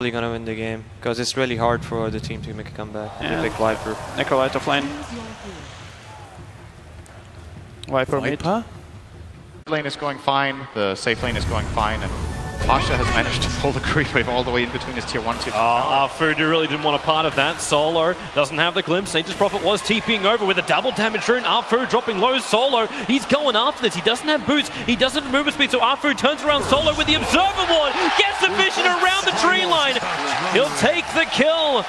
Really gonna win the game because it's really hard for the team to make a comeback. Yeah. The big Viper. Necrolite off lane. Viper mid. Lane is going fine, the safe lane is going fine, and Pasha has managed to pull the creep wave all the way in between his tier 1 tier 2. Fudu really didn't want a part of that. Solo doesn't have the glimpse. Nature's Prophet was TPing over with a double damage rune. Arfu dropping low. Solo, he's going after this. He doesn't have boots. He doesn't have movement speed, so Arfu turns around Solo with the Observer Ward. Gets the vision around the tree line. He'll take the kill.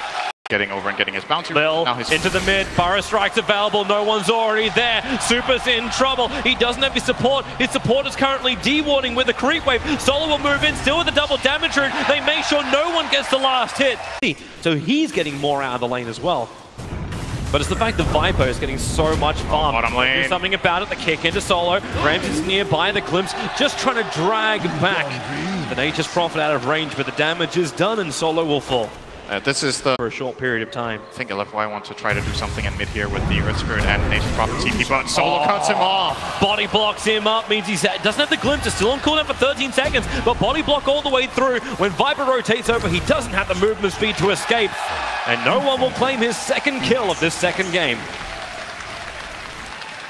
Getting over and getting his bounty. Lil Now his into the mid, Burrow strikes available, no one's already there. Super's in trouble, he doesn't have his support is currently de-warding with a creep wave. Solo will move in, still with a double damage rune. They make sure no one gets the last hit. So he's getting more out of the lane as well. But it's the fact that Viper is getting so much farm. Bottom lane. Do something about it, the kick into Solo. Ramsey's nearby, the glimpse, just trying to drag back the Nature's Prophet out of range, but the damage is done and Solo will fall. This is the... For a short period of time. I think LFY wants to try to do something in mid here with the Earth Spirit and Nature's Prophet TP, but Solo cuts him off. Body blocks him up, means he doesn't have the glimpse, it's still on cooldown for 13 seconds, but body block all the way through. When Viper rotates over, he doesn't have the movement speed to escape, and no one will claim his second kill of this second game.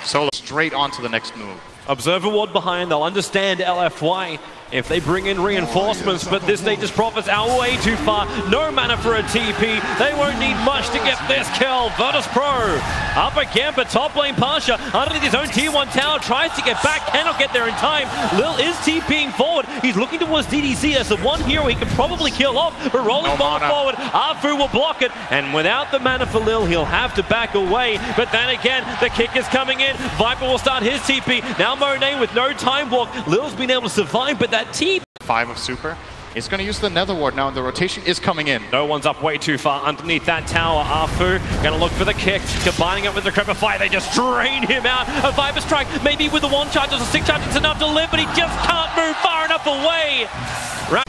Solo straight on to the next move. Observer ward behind, they'll understand LFY if they bring in reinforcements, but this Nature's Prophet's out way too far. No mana for a TP. They won't need much to get this kill. Virtus.pro up again, but top lane Pasha underneath his own tier 1 tower tries to get back, cannot get there in time. Lil is TPing forward. He's looking towards DDC. That's the one hero he can probably kill off, but rolling ball forward. Arfu will block it, and without the mana for Lil, he'll have to back away. But then again, the kick is coming in. Viper will start his TP. Now Monet with no time walk. Lil's been able to survive, but that TP 5 of Super is going to use the Nether Ward now, and the rotation is coming in. No one's up way too far underneath that tower. Arfu going to look for the kick, combining it with the Crepify. They just drain him out. A Viper Strike, maybe with the 1 charge or 6 charge, it's enough to live, but he just can't move far enough away.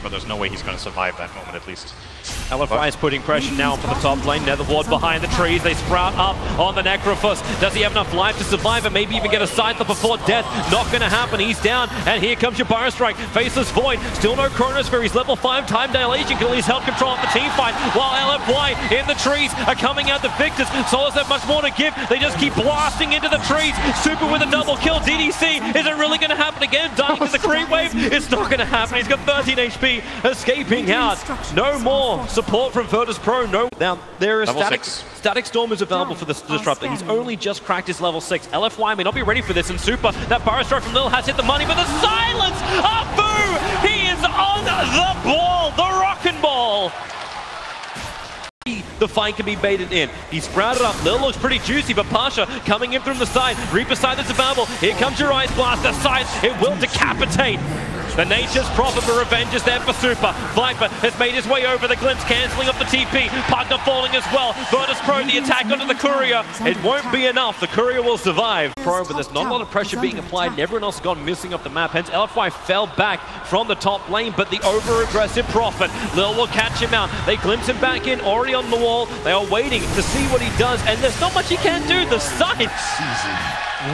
But there's no way he's going to survive that moment, at least. LFY is putting pressure now for the top lane. Nether Ward behind the trees. They sprout up on the Necrophus. Does he have enough life to survive and maybe even get a Scyther before death? Not going to happen. He's down. And here comes your Burrow Strike. Faceless Void. Still no Chronosphere. He's level 5. Time Dilation can at least help control the team fight. While LFY in the trees are coming out the victors. Solos have much more to give. They just keep blasting into the trees. Super with a double kill. DDC. Is it really going to happen again? Dying to the creep wave. It's not going to happen. He's got 13 HP. Escaping out. No more support from Virtus.pro. No. Now, there is Static Storm is available for the Disruptor. He's only just cracked his level 6. LFY may not be ready for this, and Super, that Burrow Strike from Lil has hit the money, but the silence! Arfu! He is on the ball! The rockin' ball! The fight can be baited in. He sprouted up. Lil looks pretty juicy, but Pasha coming in from the side. Reaper side that's available. Here comes your Ice Blast. The side, it will decapitate. The Nature's Prophet for revenge is there for Super. Viper has made his way over the glimpse, cancelling up the TP. Partner falling as well. Virtus.pro, the attack onto the Courier. It won't be enough. The Courier will survive. Pro, but there's not a lot of pressure being applied, and everyone else has gone missing off the map. Hence, LFY fell back from the top lane, but the over-aggressive Prophet. Lil will catch him out. They glimpse him back in, already on the wall. They are waiting to see what he does, and there's not much he can do. The sight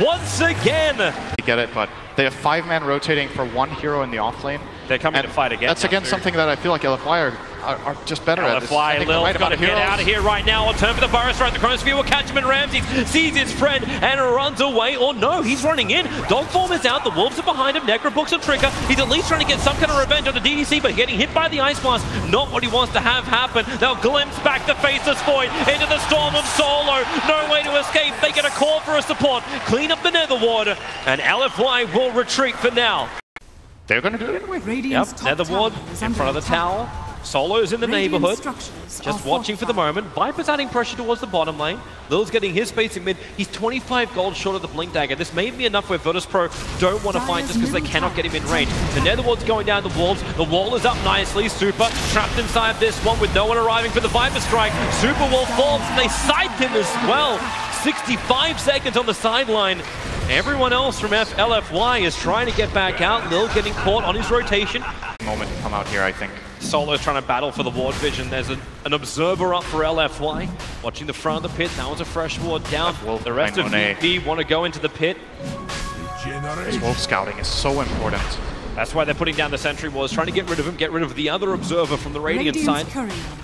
once again. You get it, but they have 5-man rotating for 1 hero in the off lane. They're coming to fight again. That's again something that I feel like LFY are just better at. LFY, Lil's got to get out of here right now. On turn for the Burrow Strike. The Chronosphere will catch him, and Ramsey sees his friend and runs away. Or no, he's running in. Dogform is out. The Wolves are behind him. Necrobook's a trigger. He's at least trying to get some kind of revenge on the DDC, but getting hit by the Ice Blast, not what he wants to have happen. They'll glimpse back the Faceless Void into the storm of Solo. No way to escape. They get a call for a support. Clean up the Nether Ward, and LFY will retreat for now. They're going to do it anyway. Yep, Nether Ward in front of the tower. Solo's in the neighborhood, just watching for the moment. Viper's adding pressure towards the bottom lane. Lil's getting his space in mid. He's 25 gold short of the Blink Dagger. This may be enough where Virtus.pro don't want to fight just because they cannot get him in range. The Netherward's going down the walls. The wall is up nicely. Super trapped inside this one with no one arriving for the Viper Strike. Super will fall, and they sight him as well. 65 seconds on the sideline. Everyone else from LFY is trying to get back out. Lil getting caught on his rotation. Moment to come out here, I think. Solo's trying to battle for the ward vision. There's an observer up for LFY. Watching the front of the pit. That one's a fresh ward down. The rest of VP want to go into the pit. This wolf scouting is so important. That's why they're putting down the sentry walls, trying to get rid of him, get rid of the other observer from the Radiant side.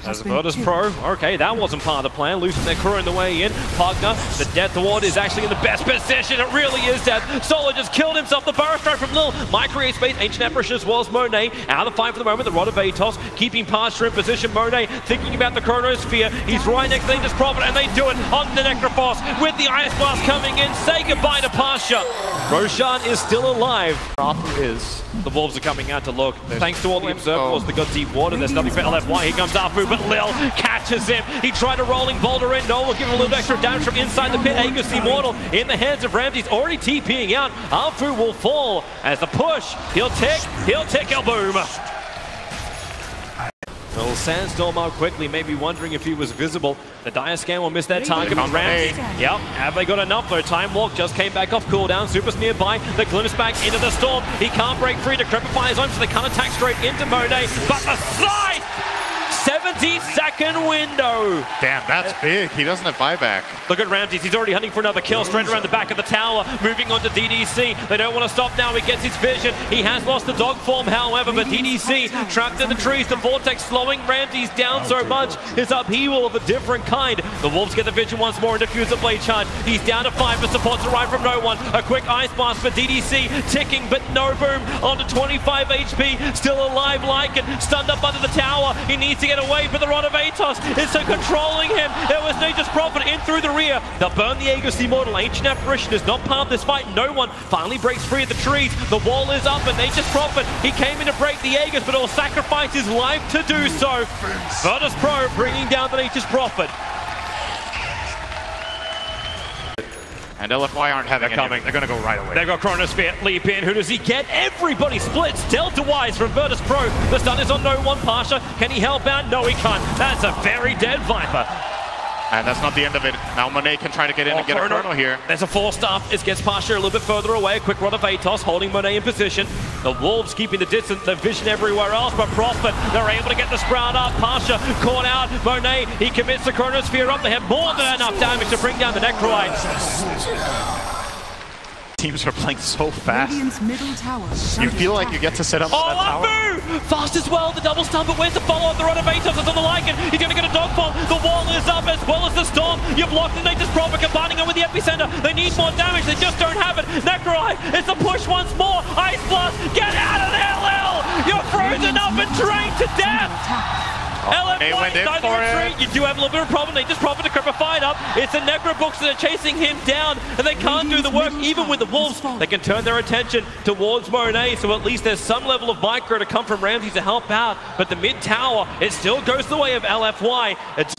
As Virtus.pro, okay, that wasn't part of the plan, losing their crew on the way in. Pugna, the Death Ward is actually in the best position, it really is death. Solo just killed himself, the burst strike from Lil. Might create space, Ancient Apparition as well as Monet. Out of the fight for the moment, the Rod of Atos, keeping Pasha in position. Monet thinking about the Chronosphere, he's right next to Dangerous Prophet, and they do it on the Necrophos with the Ice Blast coming in. Say goodbye to Pasha. Roshan is still alive. The Wolves are coming out to look. Thanks to all the observers that got deep water, there's nothing for LFY. Here comes Afu, but Lil catches him. He tried a rolling boulder in. No, will give him a little extra damage from inside the pit. Aegis Immortal in the hands of Ramsey's already TPing out. Afu will fall as the push. He'll tick, boom. Well, Sandstorm out quickly, maybe wondering if he was visible. The Dire Scan will miss that target from Ramsey. Yep, have they got enough though? Time Walk just came back off cooldown. Super's nearby. The glimpse back into the storm. He can't break free to Decrepify his own, so they can't attack straight into Monet. But the side! 70-second window. Damn, that's big. He doesn't have buyback. Look at Ramses. He's already hunting for another kill straight around the back of the tower. Moving on to DDC. They don't want to stop now. He gets his vision. He has lost the dog form, however, but DDC trapped in the trees. The Vortex slowing Ramses down so much. His upheaval of a different kind. The Wolves get the vision once more and defuse the blade charge. He's down to 5, but supports arrive from no one. A quick ice blast for DDC. Ticking, but no boom. On to 25 HP. Still alive, Lycan. Stunned up under the tower. He needs to get away, but the Rod of Atos is so controlling him. There was Nature's Prophet in through the rear. They'll burn the Aegis Immortal. Ancient Apparition is not part of this fight. No one finally breaks free of the trees. The wall is up, and Nature's Prophet, he came in to break the Aegis, but he'll sacrifice his life to do so. Virtus.pro bringing down the Nature's Prophet. And LFY aren't having any. They're going to go right away. They've got Chronosphere, leap in. Who does he get? Everybody splits. Delta-wise from Virtus.pro. The stun is on no one. Pasha, can he help out? No, he can't. That's a very dead Viper. And that's not the end of it. Now Monet can try to get in and get a Chrono here. There's a force staff. It gets Pasha a little bit further away. A quick Rod of Atos holding Monet in position. The Wolves keeping the distance, the vision everywhere else, but Prophet, they're able to get the Sprout up. Pasha caught out. Monet, he commits the Chronosphere up. They have more than enough damage to bring down the Necroite. Teams are playing so fast. Middle tower you feel like you get to set up that tower. Afu! Fast as well, the double stun, but where's the follow-up? The Rod of Atos is on the Lycan. He's going to get a dog bomb. The wall is up as well as the storm. You've locked the Nature's Prophet, combining it with the epicenter. They need more damage, they just don't have it. Necroite, it's a push once more. Ice Blast, get out of there, Lil! You're frozen up and drained to death! They went in for it. You do have a little bit of a problem. They just Prophet to Decrepify up. It's the Necrobooks that are chasing him down, and they can't do the work. Even with the Wolves, they can turn their attention towards Monet, so at least there's some level of micro to come from Ramsey to help out. But the mid tower, it still goes the way of LFY. It's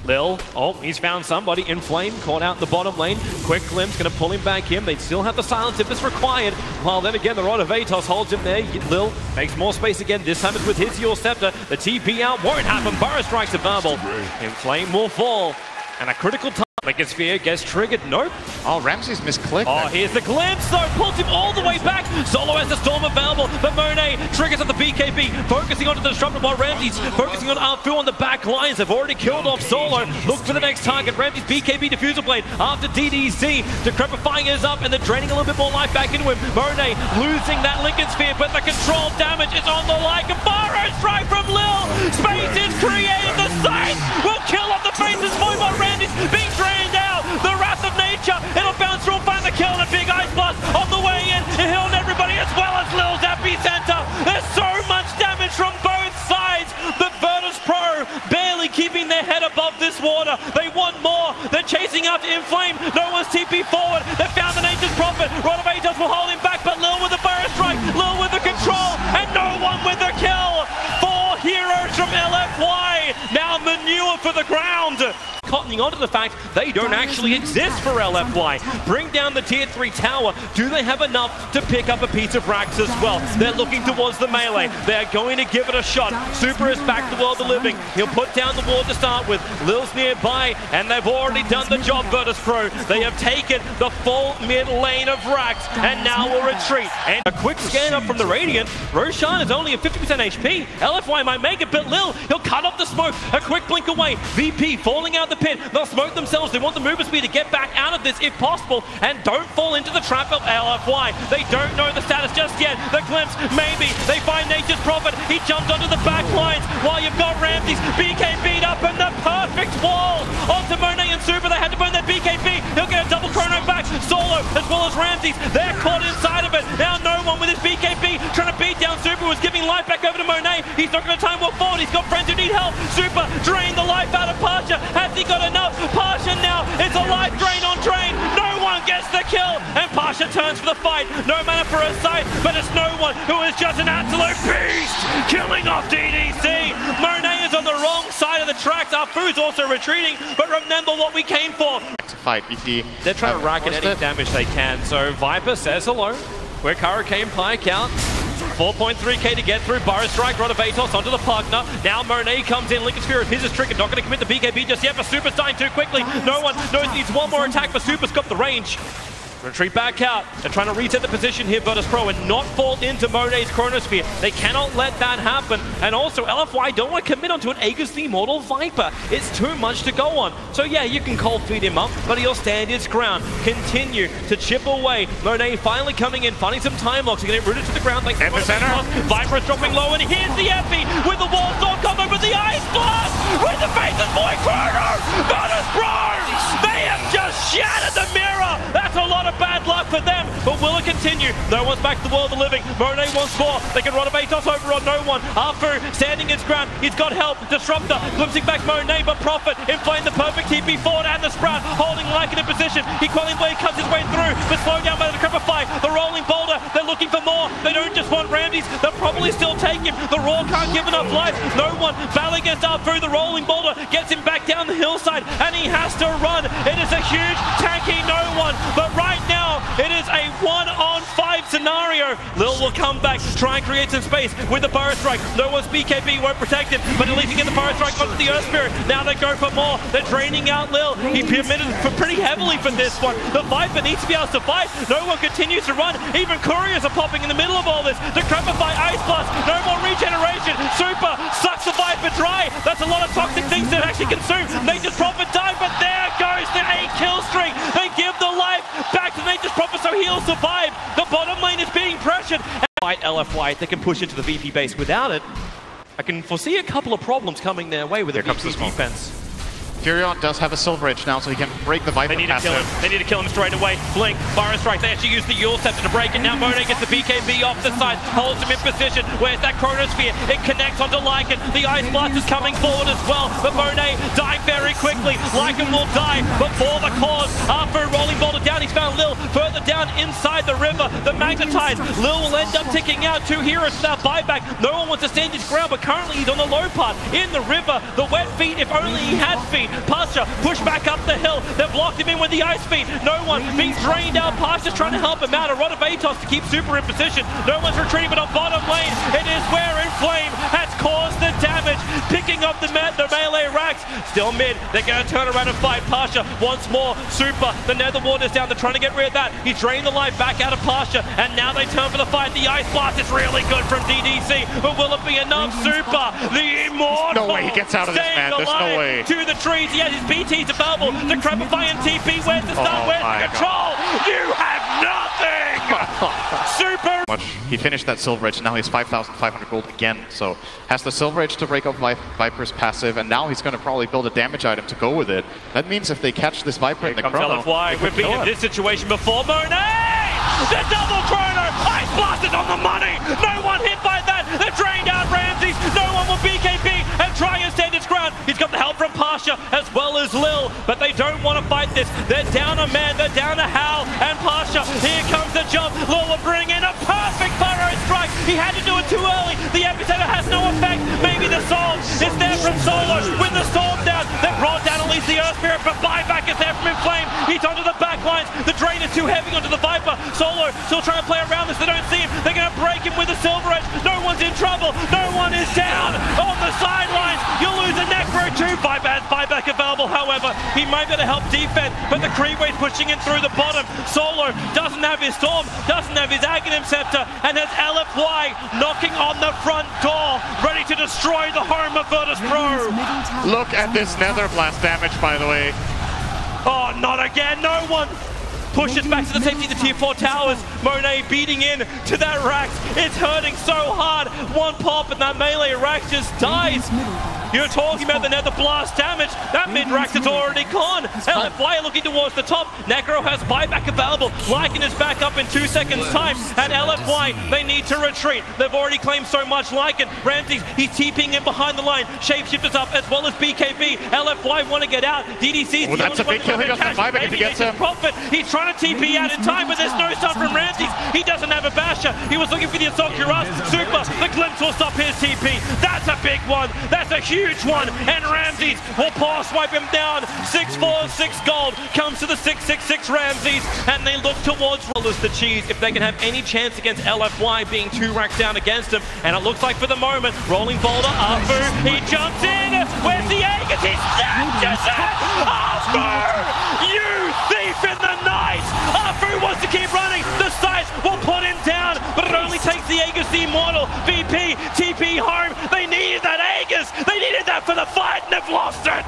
Lil, oh, he's found somebody. Inflame caught out in the bottom lane. Quick glimpse, going to pull him back in. They still have the silence if it's required. While then again, the Rod of Atos holds him there. Lil makes more space again. This time it's with his Yule Scepter. The TP out won't happen. Burrow strikes a verbal. Inflame will fall. And a critical time. Like his sphere gets triggered. Nope. Oh, Ramsey's misclicked. Oh, here's the glimpse though. Pulls him all the way back. Solo has the storm available, but Monet triggers at the BKB, focusing onto the disruptor while Ramsey's focusing on Afu on the back lines. They've already killed off Solo. Look for the next target. Ramsey's BKB diffuser blade after DDC. Decrepifying is up and they're draining a little bit more life back into him. Monet losing that Lincoln sphere, but the control damage is on the like. A Burrow strike from Lil. Space is created. The side will kill off the faces. While Ramsey's being drained out. The wrath of nature. It'll bounce through and find the kill and a big ice blast on the way in. It hit on everybody as well as Lil's epicenter. There's so much damage from both sides. The Virtus.pro barely keeping their head above this water. They want more. They're chasing after Inflame. No one's TP forward. They found the Nature's Prophet. Rod of Atos will hold him back, but Lil with the Burrow strike. Lil with the control and no one with the kill. 4 heroes from LFY. Now manure for the ground. Cottoning onto the fact they don't actually exist for LFY. Bring down the tier 3 tower. Do they have enough to pick up a piece of Rax as well? They're looking towards the melee. They're going to give it a shot. Super is back to World of Living. He'll put down the ward to start with. Lil's nearby, and they've already done the job, Virtus.pro. They have taken the full mid lane of Rax, and now will retreat. And a quick scan up from the Radiant. Roshan is only at 50% HP. LFY might make it, but Lil, he'll cut off the smoke. A quick blink away. VP falling out the pit. in. They'll smoke themselves. They want the movement speed to get back out of this if possible and don't fall into the trap of LFY. They don't know the status just yet. The glimpse, maybe. They find Nature's Prophet. He jumped onto the back lines while you've got Ramses. BK beat up and the perfect wall onto Monet and Super. They had to burn that BKB. He'll get a double chrono back. Solo as well as Ramses. They're caught inside of it. Now no one with his BKB trying to beat down Super was giving life back over to Monet. He's not going to time walk forward. He's got friends who need help. Super drained the life out of Pasha. Has he got enough? Pasha now. It's a life drain on drain. No one gets the kill. And Pasha turns for the fight. No mana for her sight, but it's no one who is just an absolute beast. Killing off DDC. Monet is on the wrong side of the tracks. Our food's also retreating, but remember what we came for. To fight BP. They're trying to rack in any damage they can. So Viper says hello. Quick Hurricane Pie count. 4.3k to get through. Burrow Strike, Rod of Atos onto the Pugner. Now Monet comes in. Lincoln Sphere of his is triggered. Not going to commit the BKB just yet, but Super's dying too quickly. No one knows needs one more attack, but Super's got the range. Retreat back out. They're trying to reset the position here, Virtus.pro, and not fall into Monet's Chronosphere. They cannot let that happen. And also, LFY don't want to commit onto an Aegis the Immortal Viper. It's too much to go on. So yeah, you can cold feed him up, but he'll stand his ground. Continue to chip away. Monet finally coming in, finding some time locks. He's going to get rooted to the ground. Like Viper is dropping low, and here's the Epi with the wall sword combo with the Ice Blast! With the Faceless Boy Chrono! Virtus.pro! They have just shattered the mirror! That's a lot of bad luck for them, but will it continue? No one's back to the world of the living. Monet wants more. They can run a Atos over on no one. Afu standing his ground. He's got help. Disruptor glimpsing back Monet, but Prophet inflamed the perfect TP forward and the Sprout holding Lycan in position. He Quelling Blade cuts his way through, but slowed down by the Cripify. The Rolling Boulder. They're looking for more. They don't just want Ramses. They'll probably still take him. The Raw can't give enough life. No one battling against Afu. The Rolling Boulder gets him back down the hillside, and he has to run. It is a huge tanky no one, but right now it is a 1-on-5 scenario. Lil will come back, try and create some space with the Burrow Strike. No one's BKB won't protect him, but at least he gets the Burrow Strike onto the Earth Spirit. Now they go for more. They're draining out Lil. He committed for pretty heavily for this one. The Viper needs to be able to survive. No one continues to run. Even couriers are popping in the middle of all this. The Crepify Ice Blast. No more regeneration. Super sucks the Viper dry. That's a lot of toxic things to actually consume. Nature's Prophet died, but there goes the 8-kill streak. They give the life back to Nature's Prophet so he'll survive. The bottom lane is being pressured. Fight LFY, they can push into the VP base. Without it, I can foresee a couple of problems coming their way with the VP defense. Furion does have a Silver Edge now, so he can break the Viper. They need to kill him. They need to kill him straight away. Blink, Burrow Strike. They actually use the Yule Scepter to break it. Now Monet gets the BKB off the side, holds him in position. Where's that Chronosphere? It connects onto Lycan. The Ice Blast is coming forward as well, but Monet dying very quickly. Lycan will die before the cause. After Rolling Boulder down, he's found Lil further down inside the river. The Magnetize. Lil will end up ticking out. 2 heroes without buyback. No one wants to stand his ground, but currently he's on the low part in the river. The wet feet, if only he had feet. Pasha push back up the hill. They've blocked him in with the ice feet. No one being drained out. Pasha's trying to help him out. A Rod of Atos to keep Super in position. No one's retreating, but on bottom lane, it is where Inflame has caused the damage. Picking up the melee racks. Still mid. They're going to turn around and fight. Pasha once more. Super. The Nether Ward is down. They're trying to get rid of that. He's drained the life back out of Pasha, and now they turn for the fight. The Ice Blast is really good from DDC, but will it be enough? Super. The Immortal. No way he gets out of this, man. There's no way. To the trees. He has his BTs available. The Crepify and TP. Where's the stun? Where's the control? You have nothing! Super! He finished that Silver Edge, now he's 5,500 gold again, so has the Silver Edge to break up Viper's passive, and now he's going to probably build a damage item to go with it. That means if they catch this Viper in the chrono, LFY. We've been in this situation before. Monet! The double chrono! Ice Blast is on the money! No one hit by that! They've drained out Ramses! No one will BKB and try and stand his ground! He's got the help from Pasha as well as Lil, but they don't want to fight this. They're down a man, they're down a Hal, and Pasha, here comes the jump. Lil will bring in a perfect Burrow Strike. He had to do it too early. The epicenter has no effect. Maybe the Soul is there from Solo with the Storm down. They brought down at least the Earth Spirit, but buyback is there from Inflame. He's onto the back lines. The drain is too heavy onto the Viper. Solo still trying to play around this. They don't see him. They're going to break him with the Silver Edge. No one's in trouble. No one is down on the sidelines. You'll lose a Necro too. Viper has buyback available, however. He might be able to help defend, but the Creepwave's pushing in through the bottom. Solo doesn't have his Storm, doesn't have his Aghanim Scepter, and has LFY knocking on the front door, ready to destroy the home of Virtus.pro. Look at this Nether Blast damage, by the way. Oh, not again, no one! Pushes back to the safety of the tier 4 towers. Monet beating in to that Rax. It's hurting so hard. One pop and that melee Rax just dies. You're talking about the Nether Blast damage. That mid-Rax is already gone. LFY looking towards the top. Necro has buyback available. Lycan is back up in 2 seconds time. And LFY, they need to retreat. They've already claimed so much Lycan. Ramsey, he's TPing in behind the line. Shapeshifters up as well as BKB. LFY want to get out. DDC's oh, that's a big kill. He doesn't have buyback if he gets him. Profit. He's trying to TP out in time, but there's no stun from Ramsey. He doesn't have a basher. He was looking for the Assault Cuirass. Super. The glimpse will stop his TP. That's a big one. That's a huge one. And Ramses will pass swipe him down. 6-4, 6 gold comes to the 6-6-6 Ramses. And they look towards Rollers the Cheese if they can have any chance against LFY being 2 racks down against him. And it looks like for the moment, rolling boulder, Afu, he jumps in. Where's the Aegis? He snatches it. Afu, you thief in the night. Afu wants to keep running. The sight will put him down, but it only takes the Aegis, the Immortal. VP, TP home. They needed that Aegis. They needed that for the fight, and they've lost it.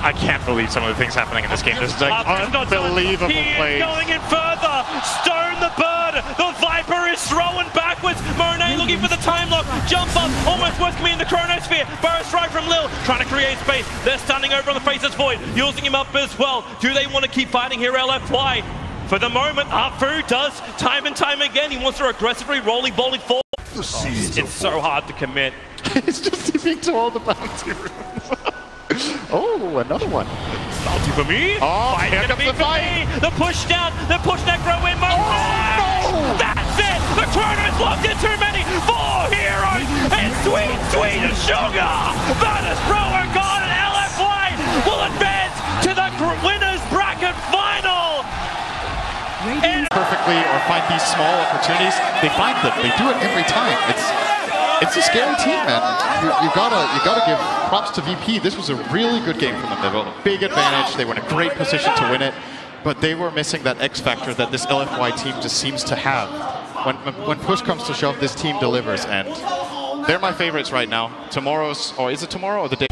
I can't believe some of the things happening in this game. This is like unbelievable play. He is going in further. Stone the bird. The Viper is throwing backwards. Monet looking for the time lock. Jump up. Almost worth me in the Chronosphere. Burst right from Lil. Trying to create space. They're standing over on the Faceless Void. Using him up as well. Do they want to keep fighting here, LFY? For the moment, Afu does time and time again. He wants to aggressively rolling forward. It's so hard to commit. He's just TPing to all the bounty rooms. Oh, another one. Bounty for me. Oh, here comes the fight. The push down. The push Necro in. Oh, no. That's it. The Chrono's locked in too many. 4 heroes. And sweet sugar. Virtus.pro are gone, and LFY will advance to the winners bracket final. And perfectly or find these small opportunities. They find them. They do it every time. It's a scary team, man. You gotta give props to VP. This was a really good game for them. They built a big advantage. They were in a great position to win it, but they were missing that X factor that this LFY team just seems to have. When push comes to shove, this team delivers, and they're my favorites right now. Tomorrow's, or is it tomorrow or the day?